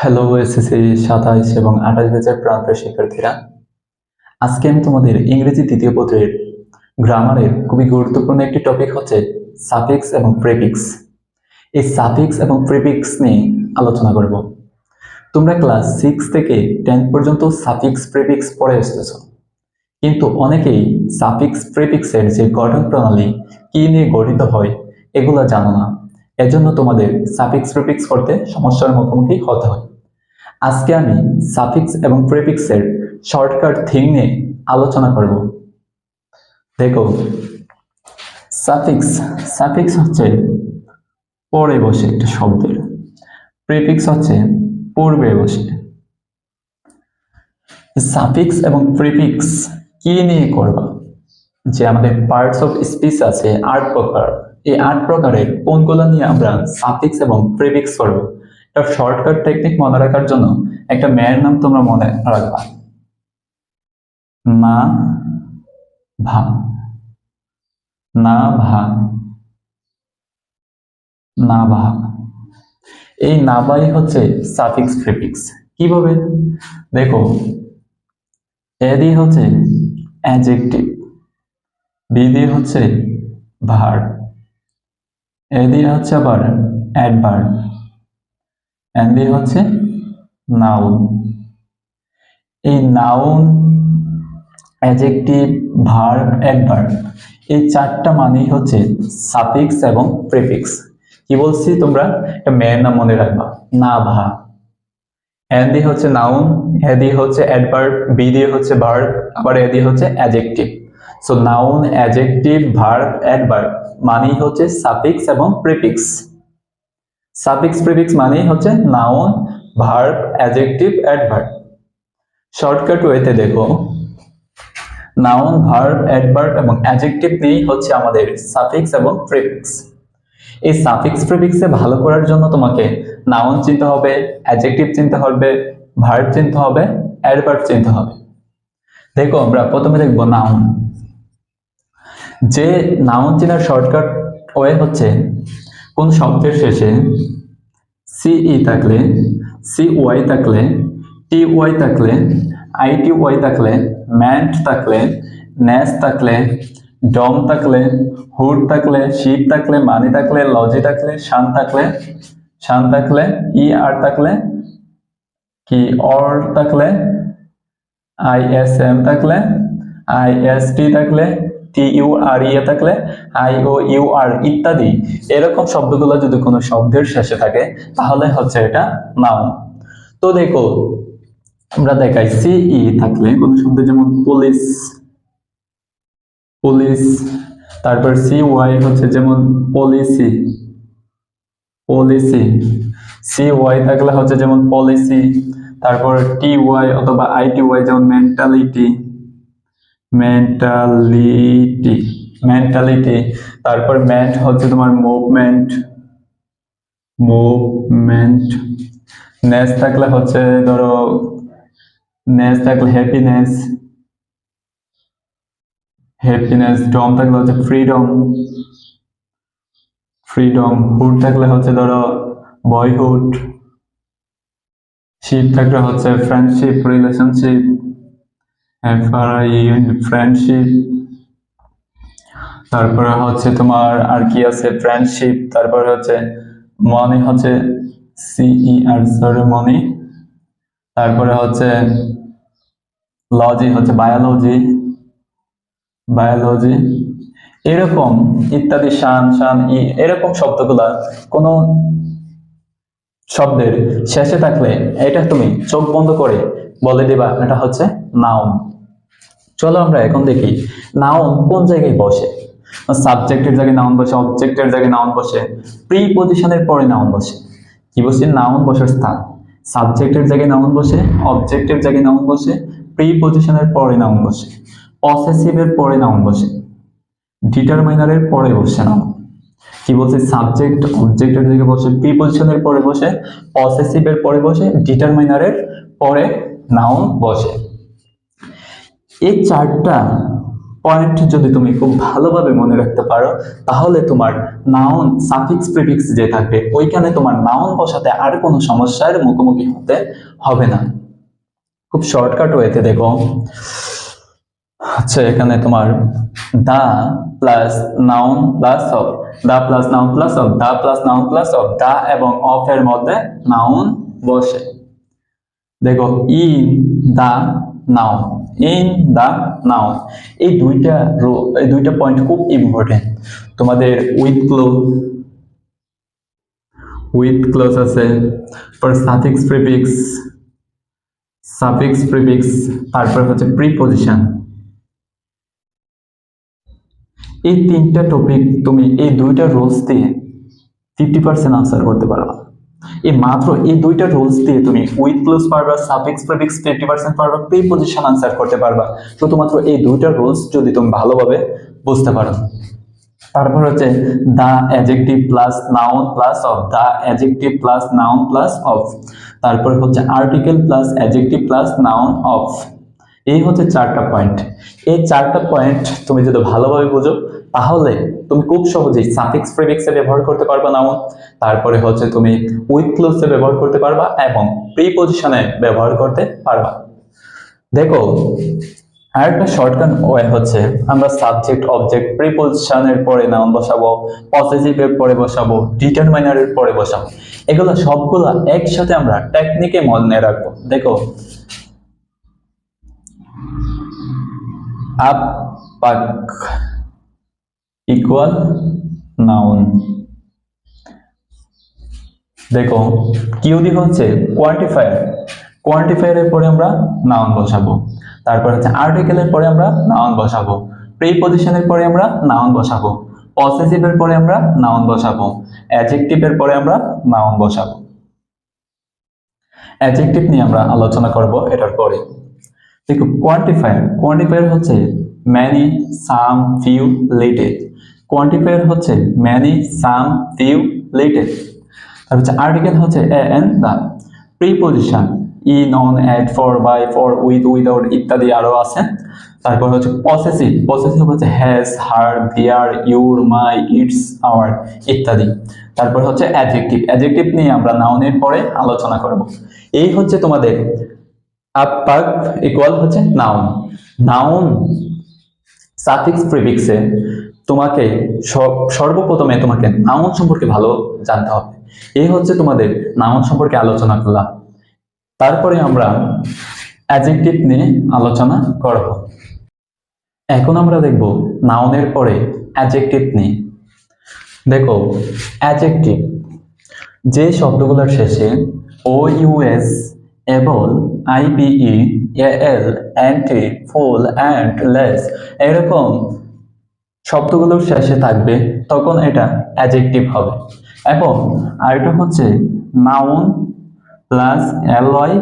Hello SSC 27 এবং 28 ব্যাচের প্রাণপ্রিয় শিক্ষার্থীরা, আজকে আমি তোমাদের ইংরেজি দ্বিতীয় পত্রের গ্রামারের খুবই গুরুত্বপূর্ণ একটি টপিক হচ্ছে সাফিক্স এবং প্রিফিক্স। এই সাফিক্স এবং প্রিফিক্স নিয়ে আলোচনা করব। তোমরা ক্লাস 6 থেকে 10 পর্যন্ত সাফিক্স প্রিফিক্স পড়ে এসেছো, কিন্তু অনেকেই সাফিক্স প্রিফিক্সের যে গঠন প্রণালী কি নিয়ে গঠিত হয় এগুলো জানো না। এজন্য তোমাদের সাফিক্স প্রিফিক্স করতে সমস্যার মুখোমুখি হতে হয়। আজকে আমি সাফিক্স এবং প্রিফিক্সের শর্টকাট থিং নিয়ে আলোচনা করব। দেখো, সাফিক্স সাফিক্স হচ্ছে পরে বসে একটা শব্দের, প্রিফিক্স হচ্ছে পূর্বে বসে। সাফিক্স এবং প্রিফিক্স কি নিয়ে করবা? যে আমাদের পার্টস অফ স্পিচ আছে 8 প্রকার, এই 8 প্রকারের কোনগুলো নিয়ে আমরা সাফিক্স এবং প্রিফিক্স করব। এটা শর্টকাট টেকনিক মনে রাখার জন্য একটা মেয়ের নাম তোমরা মনে রাখবা, না ভা, না ভা, না ভা। এই না ভাই হচ্ছে সাফিক্স প্রিফিক্স। কিভাবে দেখো, এ দিয়ে হচ্ছে অ্যাডজেক্টিভ, বি দিয়ে হচ্ছে ভার্ব, এ দিয়ে হচ্ছে আবার অ্যাডভার্ব, এন দিয়ে হচ্ছে নাউন। এই নাউন, অ্যাডজেক্টিভ, ভার্ব, অ্যাডভার্ব, এই চারটা মানেই হচ্ছে সাফিক্স এবং প্রিফিক্স। কি বলছি তোমরা একটা মেয়ের নাম মনে রাখবা, না ভা। এন দিয়ে হচ্ছে নাউন, এ দিয়ে হচ্ছে অ্যাডভার্ব, বি দিয়ে হচ্ছে ভার্ব, আবার এ দিয়ে হচ্ছে adjective. So noun, adjective, verb, adverb মানেই হচ্ছে সাফিক্স এবং প্রিফিক্স। সাফিক্স প্রিফিক্স মানেই হচ্ছে noun, verb, adjective, adverb. Shortcut ওয়েতে দেখো, নাউন, ভার্ব, অ্যাডভার্ব এবং অ্যাডজেক্টিভ নিয়েই হচ্ছে আমাদের সাফিক্স এবং প্রিফিক্স। এই সাফিক্স প্রিফিক্সে ভালো করার জন্য তোমাকে নাউন চিনতে হবে, অ্যাডজেক্টিভ চিনতে হবে, ভার্ব চিনতে হবে, অ্যাডভার্ব চিনতে হবে। দেখো, আমরা প্রথমে দেখব নাউন। যে নাউন চেনার শর্টকাট ওয়ে হচ্ছে কোন শব্দের শেষে সিই থাকলে, সি ওয়াই থাকলে, টি ওয়াই থাকলে, আইটি ওয়াই থাকলে, ম্যান্ট থাকলে, নেস থাকলে, ডম থাকলে, হুড থাকলে, শিপ থাকলে, মানি থাকলে, লজি থাকলে, শান থাকলে, ই আর থাকলে, কি অর থাকলে, আইএসএম থাকলে, আইএসটি থাকলে, টি ইউ আর ইয়ে থাকলে, আই ও ইউ আর ইত্যাদি এরকম শব্দগুলো যদি কোনো শব্দের শেষে থাকে তাহলে হচ্ছে এটা নাউন। তো দেখো, আমরা দেখাই সিই থাকলে কোনো শব্দ, যেমন পুলিশ, পুলিশ। তারপর সি ওয়াই হচ্ছে যেমন পলিসি, পলিসি। সি ওয়াই থাকলে হচ্ছে যেমন পলিসি। তারপর টি ওয়াই অথবা আইটি ওয়াই যেমন মেন্টালিটি, মেন্টালিটি, মেন্টালিটি। তারপর মেন্ট হচ্ছে তোমার মুভমেন্ট, মুভমেন্ট। নেস থাকলে হচ্ছে ধরো, নেস থাকলে হ্যাপিনেস, হ্যাপিনেস। ডম থাকলে হচ্ছে ফ্রিডম, ফ্রিডম। হুড থাকলে হচ্ছে ধরো বয়হুড। শিপ থাকলে হচ্ছে ফ্রেন্ডশিপ, রিলেশনশিপ, ফ্রেন্ডশিপ। তারপরে হচ্ছে তোমার আর কি আছে, ফ্রেন্ডশিপ। তারপরে হচ্ছে মনি হচ্ছে সিই আর মনি। তারপরে হচ্ছে লজি হচ্ছে বায়োলজি, বায়োলজি। এরকম ইত্যাদি, শান, শান, ই, এরকম শব্দগুলা কোন শব্দের শেষে থাকলে এটা তুমি চোখ বন্ধ করে বলে দিবা এটা হচ্ছে নাউন। চলো আমরা এখন দেখি নাউন কোন জায়গায় বসে। সাবজেক্টের জায়গায় নাউন বসে, অবজেক্টের জায়গায় নাউন বসে, প্রিপজিশনের পরে নাউন বসে। কি বলছি? নাউন বসার স্থান। সাবজেক্টের জায়গায় নাউন বসে, অবজেক্টের জায়গায় নাউন বসে, প্রিপজিশনের পরে নাউন বসে, পসেসিভের পরে নাউন বসে, ডিটারমাইনারের পরে বসে নাউন। কি বলছে? সাবজেক্ট অবজেক্টের জায়গায় বসে, প্রিপজিশনের পরে বসে, পসেসিভের পরে বসে, ডিটারমাইনারের পরে নাউন বসে। এই চারটা পয়েন্ট যদি তুমি খুব ভালোভাবে মনে রাখতে পারো, তাহলে তোমার নাউন সাফিক্স প্রিফিক্স যে থাকবে ওইখানে তোমার নাউন বসাতে আর কোনো সমস্যার মুখোমুখি হতে হবে না। খুব শর্টকাট ওয়েতে দেখো, আচ্ছা এখানে তোমার the plus noun plus of, the plus noun plus of, the plus noun plus of, the এবং অফ এর মধ্যে নাউন বসে। দেখো in the noun, in the noun, এই দুইটা পয়েন্ট খুব ইম্পর্টেন্ট তোমাদের। উইথ ক্লোজ আছে, পর সাফিক্স প্রিফিক্স, তারপর হচ্ছে প্রিপজিশন। এই তিনটা টপিক তুমি এই দুইটা রুলস দিয়ে 50% আনসার করতে পারবা। মাত্র এই দুইটা রুলস দিয়ে তুমি উইথ ক্লোজ পারবা, সাফিক্স প্রিফিক্স 50% পারবা, প্রিপজিশন আনসার করতে পারবা, শুধুমাত্র এই দুইটা রুলস যদি তুমি ভালোভাবে বুঝতে পারো। তারপর হচ্ছে the adjective plus noun plus of, the adjective plus noun plus of, তারপর হচ্ছে article plus adjective plus noun of. এই হচ্ছে চারটা পয়েন্ট। এই চারটা পয়েন্ট তুমি যদি ভালোভাবে বুঝো, তাহলে তুমি খুব সহজেই সাফিক্স প্রিফিক্সে ব্যবহার করতে পারবা নাউন, তারপরে হচ্ছে তুমি উইথ ক্লোজে ব্যবহার করতে পারবা এবং প্রিপজিশনে ব্যবহার করতে পারবা। দেখো আর একটা শর্টকাট ওয়ে হচ্ছে, আমরা সাবজেক্ট অবজেক্ট প্রিপজিশনের পরে নাউন বসাবো, পসেসিভের পরে বসাবো, ডিটারমাইনারের পরে বসাবো, এগুলো সবগুলো একসাথে আমরা টেকনিকে মনে রাখবো। দেখো আপ পাক ইকুয়াল নাউন। দেখো কিউডি হচ্ছে কোয়ান্টিফায়ার, কোয়ান্টিফায়ারের পরে আমরা নাউন বসাবো, তারপর হচ্ছে আর্টিকেলের পরে আমরা নাউন বসাবো, প্রিপজিশনের পরে আমরা নাউন বসাবো, পসেসিভের পরে আমরা নাউন বসাবো, অ্যাডজেক্টিভের পরে আমরা নাউন বসাবো। অ্যাডজেক্টিভ নিয়ে আমরা আলোচনা করব এটার পরে। দেখো কোয়ান্টিফায়ার হচ্ছে many, some, few, little। Quantifier হচ্ছে many, some, few, little। তারপর হচ্ছে আর্টিকেল হচ্ছে a and the। Preposition in, on, at, for, by, for, with, without ইত্যাদি আরো আছে। তারপর হচ্ছে পসেসিভ হচ্ছে has, her, their, your, my, its, our ইত্যাদি। তারপর হচ্ছে অ্যাডজেক্টিভ নিয়ে আমরা নাউনের পরে আলোচনা করব। এই হচ্ছে তোমাদের আপ পাক ইকুয়াল হচ্ছে নাউন সাফিক্স প্রিফিক্সে তোমাকে সর্বপ্রথমে তোমাকে নাউন সম্পর্কে ভালো জানতে হবে। এই হচ্ছে তোমাদের নাউন সম্পর্কে আলোচনা করলাম। তারপরে আমরা অ্যাডজেক্টিভ নিয়ে আলোচনা করব। এখন আমরা দেখব নাউনের পরে অ্যাডজেক্টিভ নিয়ে। দেখো অ্যাডজেক্টিভ যে শব্দগুলোর শেষে ও ইউএস, এবল, আইপিই, L, anti, ful, and, less এরকম শব্দগুলোর শেষে থাকবে, তখন এটা অ্যাডজেক্টিভ হবে। এবং আরেকটা হচ্ছে নাউন প্লাস অ্যালয়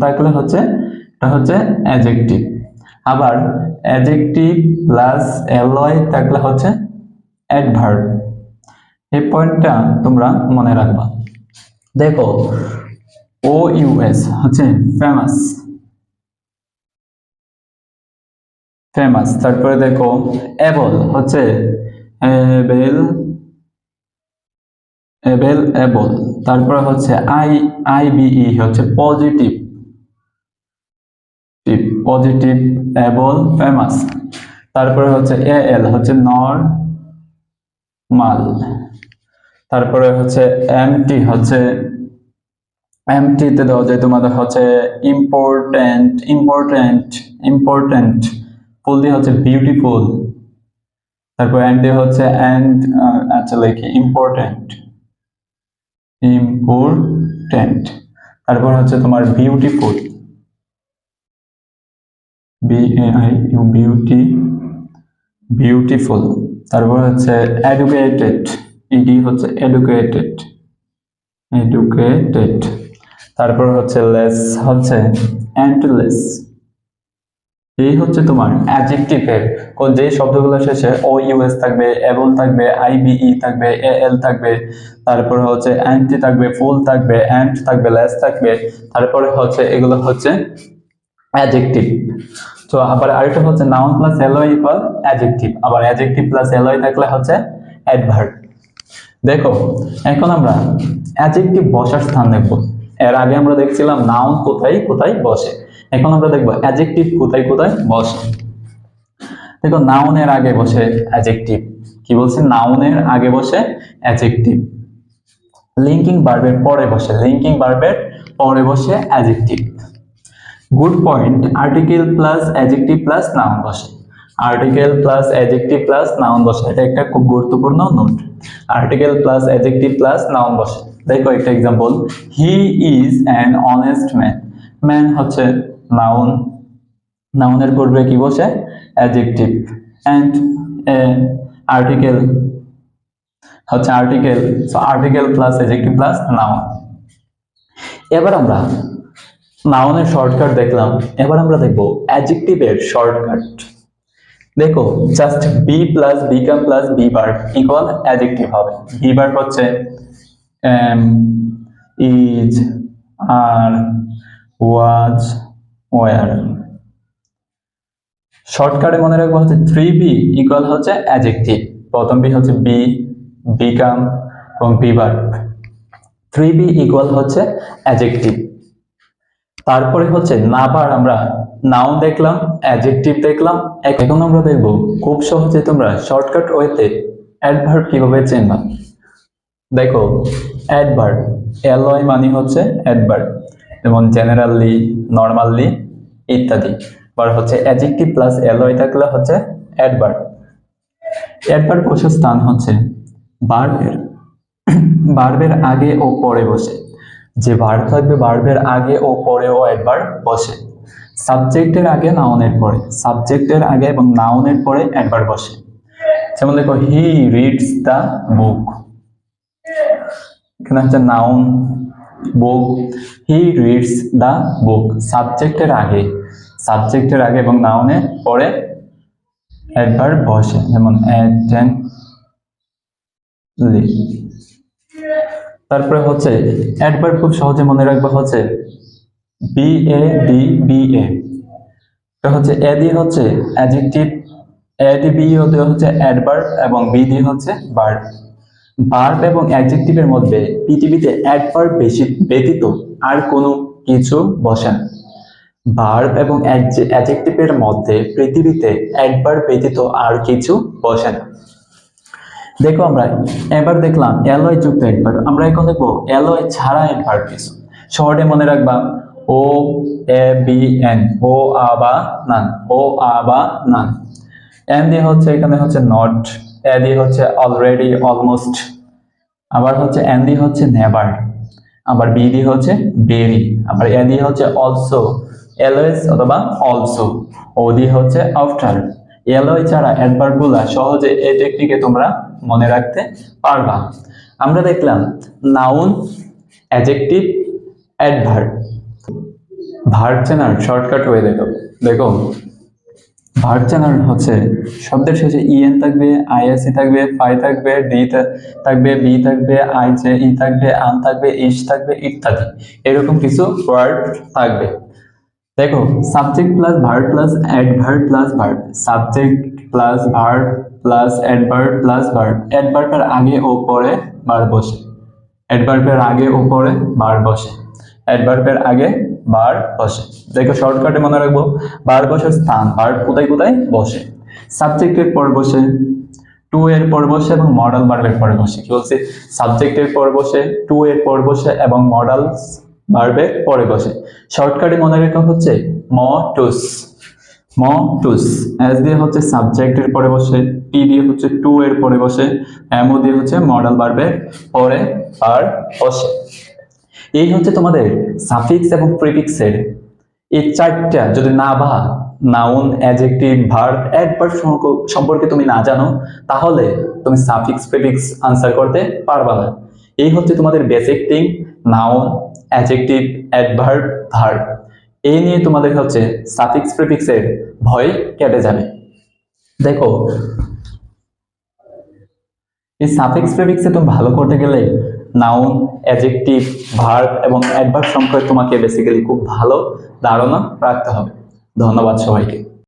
থাকলে হচ্ছে এটা হচ্ছে অ্যাডজেক্টিভ। আবার অ্যাডজেক্টিভ প্লাস অ্যালয় থাকলে হচ্ছে অ্যাডভার্ব। এই পয়েন্টটা তোমরা মনে রাখবা। দেখো ও ইউএস হচ্ছে ফেমাস। তারপরে দেখো এবল হচ্ছে এবল। তারপরে হচ্ছে আইবিই হচ্ছে পজিটিভ এবল ফেমাস। তারপরে হচ্ছে এল হচ্ছে নরমাল। তারপরে হচ্ছে এমটিতে দেওয়া যায় তোমাদের হচ্ছে ইম্পর্টেন্ট। ফুল দিয়ে হচ্ছে বিউটিফুল। তারপর এন্ড দিয়ে হচ্ছে আচ্ছা লিখি ইম্পর্টেন্ট। তারপর হচ্ছে তোমার বিউটিফুল, বিউটিফুল। তারপর হচ্ছে এডুকেটেড, ইডি হচ্ছে এডুকেটেড। তারপর হচ্ছে লেস হচ্ছে এন্ডলেস। এই হচ্ছে তোমার অ্যাডজেক্টিভের যে শব্দগুলো শেষে ও ইউএস থাকবে, এবল থাকবে, আইবিই থাকবে, এল থাকবে, তারপর হচ্ছে অ্যান্টি থাকবে, ফুল থাকবে, অ্যান্ড থাকবে, লেস থাকবে, তারপরে হচ্ছে এগুলো হচ্ছে অ্যাডজেক্টিভ। তো আবার আরেকটা হচ্ছে noun plus LY equal adjective, আবার অ্যাডজেক্টিভ প্লাস এলওয়াই থাকলে হচ্ছে অ্যাডভার্ব। দেখো এখন আমরা অ্যাডজেক্টিভ বসার স্থান দেখব। এর আগে আমরা দেখছিলাম নাউন কোথায় কোথায় বসে, এখন আমরা দেখব অ্যাডজেক্টিভ কোথায় কোথায় বসে। দেখো নাউনের আগে বসে অ্যাডজেক্টিভ, কি বলছে, নাউনের আগে বসে অ্যাডজেক্টিভ। লিঙ্কিং ভার্বের পরে বসে, লিঙ্কিং ভার্বের পরে বসে adjective. Good point, article plus adjective plus noun বসে, article plus adjective plus noun বসে, এটা একটা খুব গুরুত্বপূর্ণ note. Article plus adjective plus noun বসে। দেখো একটা example, he is an honest man. Man হচ্ছে নাউন, নাউনের পূর্বে কি বসে অ্যাডজেক্টিভ, এন্ড আর্টিকেল হচ্ছে article, so article plus adjective plus noun. এবার আমরা নাউনের শর্টকাট দেখলাম, এবার আমরা দেখবো অ্যাডজেক্টিভের শর্টকাট। দেখো just B plus become plus be verb equal adjective হবে। বি ভার্ব হচ্ছে ইজ, আর, ওয়াজ, ওয়ার। শর্টকাটে মনে রাখবো হচ্ছে 3B ইকুয়াল হচ্ছে অ্যাডজেক্টিভ, প্রথম বি হচ্ছে বি, বিকাম এবং বি ভার্ব। 3B ইকুয়াল হচ্ছে অ্যাডজেক্টিভ। তারপরে হচ্ছে নাবার আমরা নাউন দেখলাম, অ্যাডজেক্টিভ দেখলাম, এখন আমরা দেখব খুব সহজে তোমরা শর্টকাট ওয়েতে অ্যাডভার্ব কিভাবে চিনবা। দেখো অ্যাডভার্ব এলওয়াই মানে হচ্ছে অ্যাডভার্ব, যেমন জেনারেলি, নরমালি ইত্যাদি। আর হচ্ছে অ্যাডজেক্টিভ প্লাস এলওয়াই থাকলে হচ্ছে অ্যাডভার্ব। অ্যাডভার্ব বসার স্থান হচ্ছে ভার্বের, ভার্বের আগে ও পরে বসে। যে ভার্ব থাকবে ভার্বের আগে ও পরে ও অ্যাডভার্ব বসে। সাবজেক্টের আগে নাউনের পরে, সাবজেক্টের আগে এবং নাউনের পরে অ্যাডভার্ব বসে। যেমন দেখো হি রিডস দ্য বুক, এখানে হচ্ছে noun book, he reads the book সাবজেক্টের আগে, সাবজেক্টের আগে এবং নাউনের পরে অ্যাডভার্ব বসে, যেমন অ্যাটেনলি। তারপরে হচ্ছে অ্যাডভার্ব খুব সহজে মনে রাখবা হচ্ছে BADBA, এটা হচ্ছে এ দিয়ে হচ্ছে অ্যাডজেক্টিভ, এ দিয়ে বি হচ্ছে অ্যাডভার্ব এবং বি দিয়ে হচ্ছে ভার্ব। ভার্ব এবং অ্যাডজেক্টিভের মধ্যে পৃথিবীতে অ্যাডভার্ব বেশি ব্যতীত আর কোনো কিছু বসে না। ভার্ব এবং অ্যাডজেক্টিভের মধ্যে পৃথিবীতে অ্যাডভার্ব ব্যতীত আর কিছু বসে না। দেখো আমরা এবার দেখলাম এলওয়াই যুক্ত অ্যাডভার্ব, আমরা এখন দেখবো এলওয়াই ছাড়া অ্যাডভার্ব কিছু। শর্টে মনে রাখবা OABN, ও আবা নান, ও আবা নান। এন দিয়ে হচ্ছে এখানে হচ্ছে নট, এ দিয়ে হচ্ছে অলরেডি, অলমোস্ট, আবার হচ্ছে এন দিয়ে হচ্ছে নেভার, আবার বি দিয়ে হচ্ছে ভেরি, আবার এ দিয়ে হচ্ছে অলসো, অলওয়েজ অথবা অলসো, ও দিয়ে হচ্ছে আফটার। এলওয়াই ছাড়া অ্যাডভার্ব গুলা সহজে এই টেকনিকে তোমরা মনে রাখতে পারবা। আমরা দেখলাম নাউন, অ্যাডজেক্টিভ, অ্যাডভার্ব। ভার্ব চেনার শর্টকাট হয়ে দেখো ভার্ব চেনার হচ্ছে শব্দের শেষে ইএন থাকবে, আইএসই থাকবে, ফাই থাকবে, ডি থাকবে, বি থাকবে, আইজে, ই থাকবে, আন থাকবে, ইস থাকবে ইত্যাদি, এরকম কিছু ওয়ার্ড থাকবে। দেখো subject plus verb plus adverb plus verb, subject plus verb plus adverb plus verb. অ্যাডভার্বের আগে ও পরে ভার্ব বসে, অ্যাডভার্বের আগে ও পরে ভার্ব বসে, অ্যাডভার্বের আগে ভার্ব বসে। দেখো শর্টকাটে মনে রাখবো ভার্ব বসার স্থান, ভার্ব কোথায় কোথায় বসে, সাবজেক্টের পর বসে, টু এর পর বসে এবং মডাল ভার্বের পরে বসে। কি বলছে, সাবজেক্টের পর বসে, টু এর পর বসে এবং মডাল ভার্বের পরে বসে। শর্টকাটে মনে রাখা হচ্ছে মটুস, মটুস। এস দিয়ে হচ্ছে সাবজেক্টের পরে বসে, টি দিয়ে হচ্ছে টু এর পরে বসে, এমও দিয়ে হচ্ছে মডাল ভার্বের পরে আর বসে। এই হচ্ছে তোমাদের সাফিক্স এবং প্রিফিক্সের এই চারটা, যদি না বা নাউন, অ্যাডজেক্টিভ, ভার্ব, অ্যাডভার্ব সম্পর্কে তুমি না জানো তাহলে তুমি সাফিক্স প্রিফিক্স আনসার করতে পারবা না। এই হচ্ছে তোমাদের basic thing, noun, adjective, adverb, verb. এই নিয়ে তোমাদের হচ্ছে সাফিক্স প্রিফিক্সের ভয় কেটে যাবে। দেখো এই সাফিক্স প্রিফিক্সে তুমি ভালো করতে গেলে নাউন, অ্যাডজেক্টিভ, ভার্ব এবং অ্যাডভার্ব সম্পর্কে তোমাকে বেসিক্যালি খুব ভালো ধারণা রাখতে হবে। ধন্যবাদ সবাইকে।